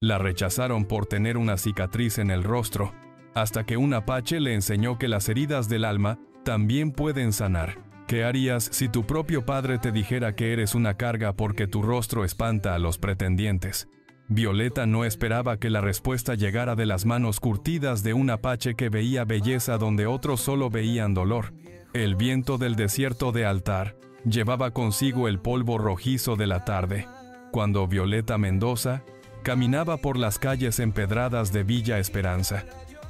La rechazaron por tener una cicatriz en el rostro, hasta que un apache le enseñó que las heridas del alma también pueden sanar. ¿Qué harías si tu propio padre te dijera que eres una carga porque tu rostro espanta a los pretendientes? Violeta no esperaba que la respuesta llegara de las manos curtidas de un apache que veía belleza donde otros solo veían dolor. El viento del desierto de Altar llevaba consigo el polvo rojizo de la tarde, cuando Violeta Mendoza caminaba por las calles empedradas de Villa Esperanza,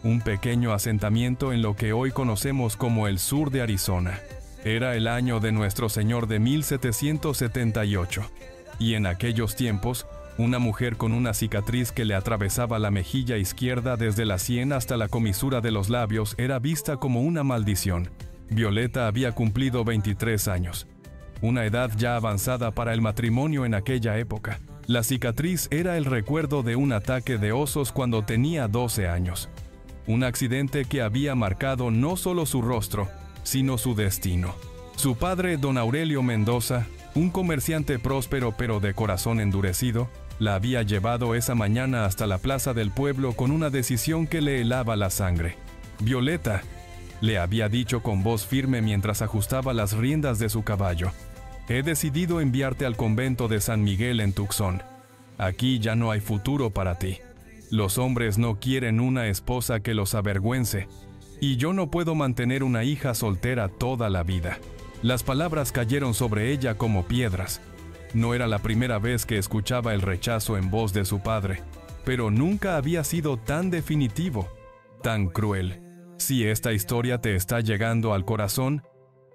un pequeño asentamiento en lo que hoy conocemos como el sur de Arizona. Era el año de Nuestro Señor de 1778, y en aquellos tiempos, una mujer con una cicatriz que le atravesaba la mejilla izquierda desde la sien hasta la comisura de los labios era vista como una maldición. Violeta había cumplido 23 años, una edad ya avanzada para el matrimonio en aquella época. La cicatriz era el recuerdo de un ataque de osos cuando tenía 12 años. Un accidente que había marcado no solo su rostro, sino su destino. Su padre, don Aurelio Mendoza, un comerciante próspero pero de corazón endurecido, la había llevado esa mañana hasta la plaza del pueblo con una decisión que le helaba la sangre. «Violeta», le había dicho con voz firme mientras ajustaba las riendas de su caballo, «he decidido enviarte al convento de San Miguel en Tucson. Aquí ya no hay futuro para ti. Los hombres no quieren una esposa que los avergüence, y yo no puedo mantener una hija soltera toda la vida». Las palabras cayeron sobre ella como piedras. No era la primera vez que escuchaba el rechazo en voz de su padre, pero nunca había sido tan definitivo, tan cruel. Si esta historia te está llegando al corazón,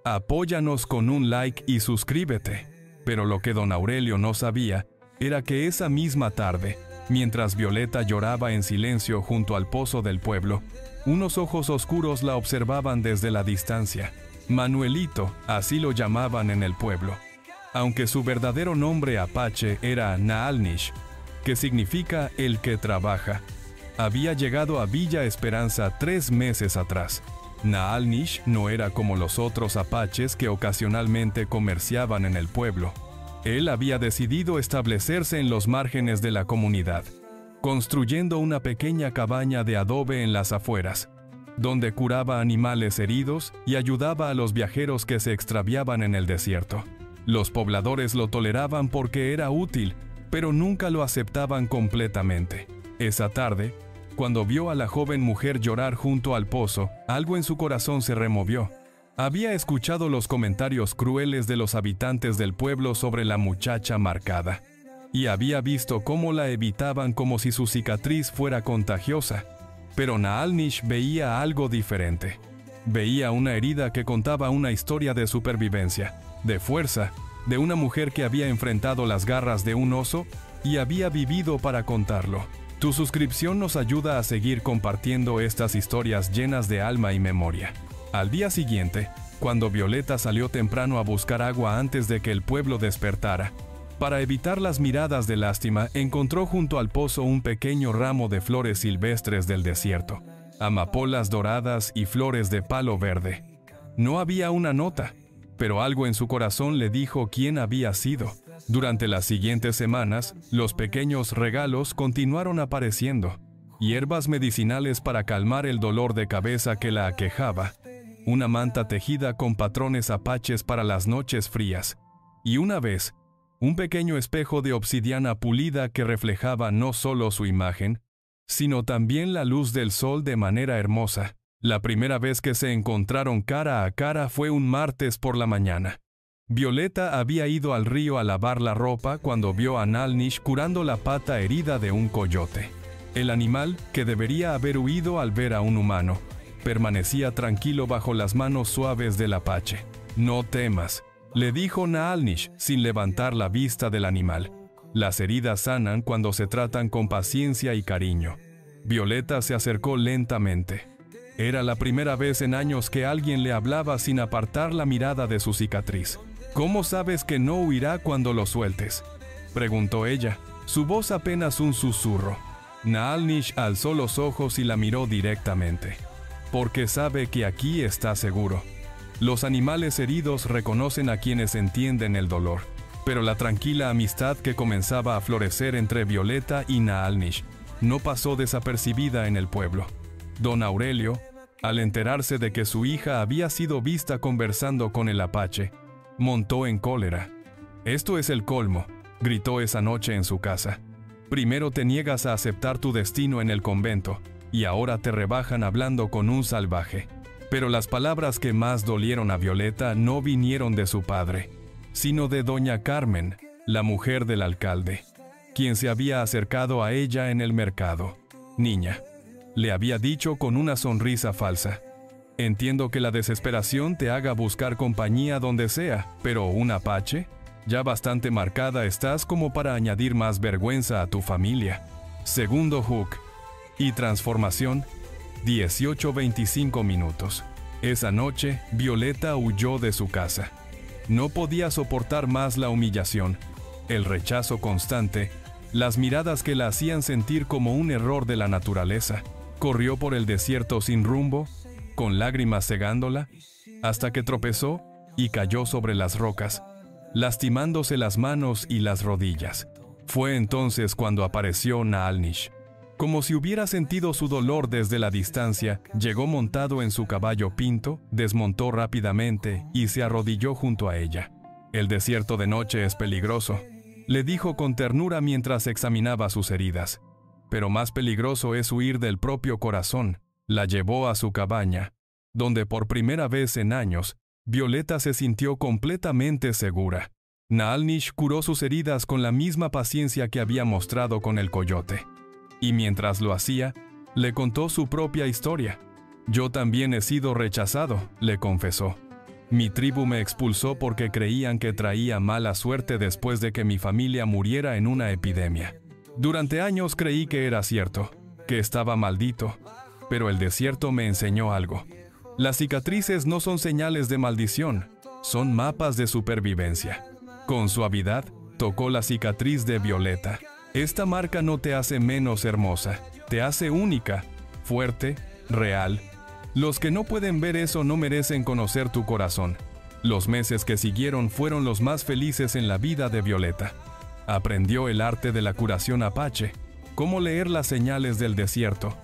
apóyanos con un like y suscríbete. Pero lo que don Aurelio no sabía era que esa misma tarde, mientras Violeta lloraba en silencio junto al pozo del pueblo, unos ojos oscuros la observaban desde la distancia. Manuelito, así lo llamaban en el pueblo, aunque su verdadero nombre apache era Naalnish, que significa el que trabaja. Había llegado a Villa Esperanza 3 meses atrás. Naalnish no era como los otros apaches que ocasionalmente comerciaban en el pueblo. Él había decidido establecerse en los márgenes de la comunidad, construyendo una pequeña cabaña de adobe en las afueras, donde curaba animales heridos y ayudaba a los viajeros que se extraviaban en el desierto. Los pobladores lo toleraban porque era útil, pero nunca lo aceptaban completamente. Esa tarde, cuando vio a la joven mujer llorar junto al pozo, algo en su corazón se removió. Había escuchado los comentarios crueles de los habitantes del pueblo sobre la muchacha marcada, y había visto cómo la evitaban como si su cicatriz fuera contagiosa. Pero Naalnish veía algo diferente. Veía una herida que contaba una historia de supervivencia, de fuerza, de una mujer que había enfrentado las garras de un oso y había vivido para contarlo. Tu suscripción nos ayuda a seguir compartiendo estas historias llenas de alma y memoria. Al día siguiente, cuando Violeta salió temprano a buscar agua antes de que el pueblo despertara, para evitar las miradas de lástima, encontró junto al pozo un pequeño ramo de flores silvestres del desierto, amapolas doradas y flores de palo verde. No había una nota, pero algo en su corazón le dijo quién había sido. Durante las siguientes semanas, los pequeños regalos continuaron apareciendo. Hierbas medicinales para calmar el dolor de cabeza que la aquejaba, una manta tejida con patrones apaches para las noches frías, y una vez, un pequeño espejo de obsidiana pulida que reflejaba no solo su imagen, sino también la luz del sol de manera hermosa. La primera vez que se encontraron cara a cara fue un martes por la mañana. Violeta había ido al río a lavar la ropa cuando vio a Naalnish curando la pata herida de un coyote. El animal, que debería haber huido al ver a un humano, permanecía tranquilo bajo las manos suaves del apache. «No temas», le dijo Naalnish sin levantar la vista del animal. «Las heridas sanan cuando se tratan con paciencia y cariño». Violeta se acercó lentamente. Era la primera vez en años que alguien le hablaba sin apartar la mirada de su cicatriz. «¿Cómo sabes que no huirá cuando lo sueltes?», preguntó ella, su voz apenas un susurro. Naalnish alzó los ojos y la miró directamente. «Porque sabe que aquí está seguro. Los animales heridos reconocen a quienes entienden el dolor. Pero la tranquila amistad que comenzaba a florecer entre Violeta y Naalnish no pasó desapercibida en el pueblo. Don Aurelio, al enterarse de que su hija había sido vista conversando con el apache, montó en cólera. «Esto es el colmo», gritó esa noche en su casa. «Primero te niegas a aceptar tu destino en el convento, y ahora te rebajan hablando con un salvaje». Pero las palabras que más dolieron a Violeta no vinieron de su padre, sino de doña Carmen, la mujer del alcalde, quien se había acercado a ella en el mercado. «Niña», le había dicho con una sonrisa falsa, «entiendo que la desesperación te haga buscar compañía donde sea, pero un apache, ya bastante marcada estás como para añadir más vergüenza a tu familia». Segundo Hook. Y transformación, 18:25 minutos. Esa noche, Violeta huyó de su casa. No podía soportar más la humillación, el rechazo constante, las miradas que la hacían sentir como un error de la naturaleza. Corrió por el desierto sin rumbo, con lágrimas cegándola, hasta que tropezó y cayó sobre las rocas, lastimándose las manos y las rodillas. Fue entonces cuando apareció Naalnish. Como si hubiera sentido su dolor desde la distancia, llegó montado en su caballo pinto, desmontó rápidamente y se arrodilló junto a ella. «El desierto de noche es peligroso», le dijo con ternura mientras examinaba sus heridas. «Pero más peligroso es huir del propio corazón». La llevó a su cabaña, donde por primera vez en años, Violeta se sintió completamente segura. Naalnish curó sus heridas con la misma paciencia que había mostrado con el coyote. Y mientras lo hacía, le contó su propia historia. «Yo también he sido rechazado», le confesó. «Mi tribu me expulsó porque creían que traía mala suerte después de que mi familia muriera en una epidemia. Durante años creí que era cierto, que estaba maldito, pero el desierto me enseñó algo. Las cicatrices no son señales de maldición, son mapas de supervivencia». Con suavidad, tocó la cicatriz de Violeta. «Esta marca no te hace menos hermosa, te hace única, fuerte, real. Los que no pueden ver eso no merecen conocer tu corazón». Los meses que siguieron fueron los más felices en la vida de Violeta. Aprendió el arte de la curación apache, cómo leer las señales del desierto,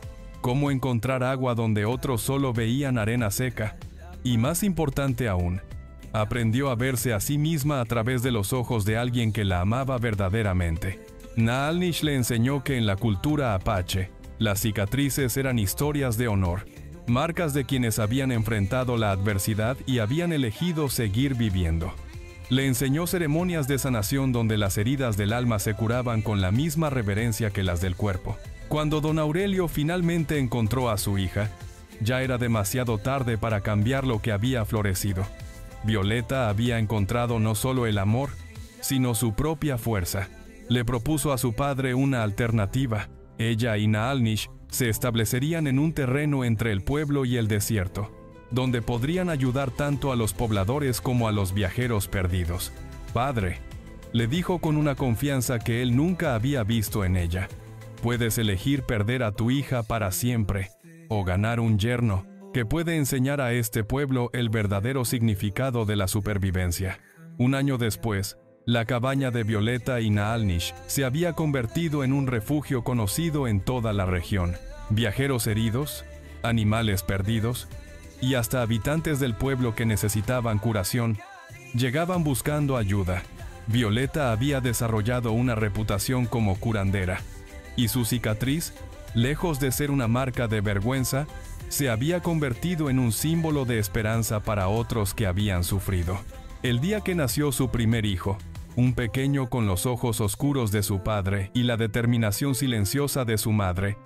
cómo encontrar agua donde otros solo veían arena seca, y más importante aún, aprendió a verse a sí misma a través de los ojos de alguien que la amaba verdaderamente. Naalnish le enseñó que en la cultura apache, las cicatrices eran historias de honor, marcas de quienes habían enfrentado la adversidad y habían elegido seguir viviendo. Le enseñó ceremonias de sanación donde las heridas del alma se curaban con la misma reverencia que las del cuerpo. Cuando don Aurelio finalmente encontró a su hija, ya era demasiado tarde para cambiar lo que había florecido. Violeta había encontrado no solo el amor, sino su propia fuerza. Le propuso a su padre una alternativa. Ella y Naalnish se establecerían en un terreno entre el pueblo y el desierto, donde podrían ayudar tanto a los pobladores como a los viajeros perdidos. «Padre», le dijo con una confianza que él nunca había visto en ella, «puedes elegir perder a tu hija para siempre, o ganar un yerno que puede enseñar a este pueblo el verdadero significado de la supervivencia». Un año después, la cabaña de Violeta y Naalnish se había convertido en un refugio conocido en toda la región. Viajeros heridos, animales perdidos, y hasta habitantes del pueblo que necesitaban curación, llegaban buscando ayuda. Violeta había desarrollado una reputación como curandera, y su cicatriz, lejos de ser una marca de vergüenza, se había convertido en un símbolo de esperanza para otros que habían sufrido. El día que nació su primer hijo, un pequeño con los ojos oscuros de su padre y la determinación silenciosa de su madre,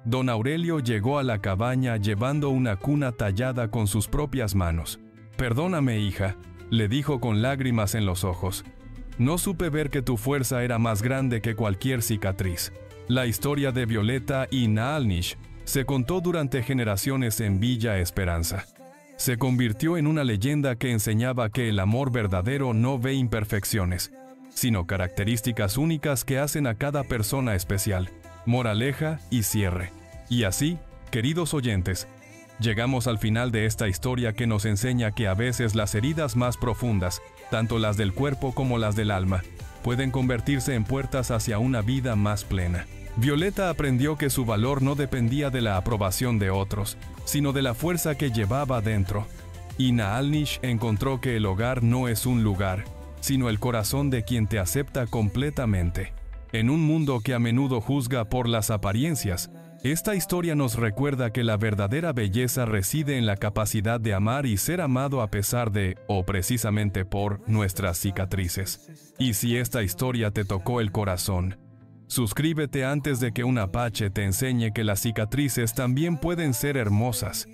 don Aurelio llegó a la cabaña llevando una cuna tallada con sus propias manos. «Perdóname, hija», le dijo con lágrimas en los ojos. «No supe ver que tu fuerza era más grande que cualquier cicatriz». La historia de Violeta y Naalnish se contó durante generaciones en Villa Esperanza. Se convirtió en una leyenda que enseñaba que el amor verdadero no ve imperfecciones, sino características únicas que hacen a cada persona especial. Moraleja y cierre. Y así, queridos oyentes, llegamos al final de esta historia que nos enseña que a veces las heridas más profundas tanto las del cuerpo como las del alma, pueden convertirse en puertas hacia una vida más plena. Violeta aprendió que su valor no dependía de la aprobación de otros, sino de la fuerza que llevaba dentro. Y Naalnish encontró que el hogar no es un lugar, sino el corazón de quien te acepta completamente. En un mundo que a menudo juzga por las apariencias, esta historia nos recuerda que la verdadera belleza reside en la capacidad de amar y ser amado a pesar de, o precisamente por, nuestras cicatrices. Y si esta historia te tocó el corazón, suscríbete antes de que un apache te enseñe que las cicatrices también pueden ser hermosas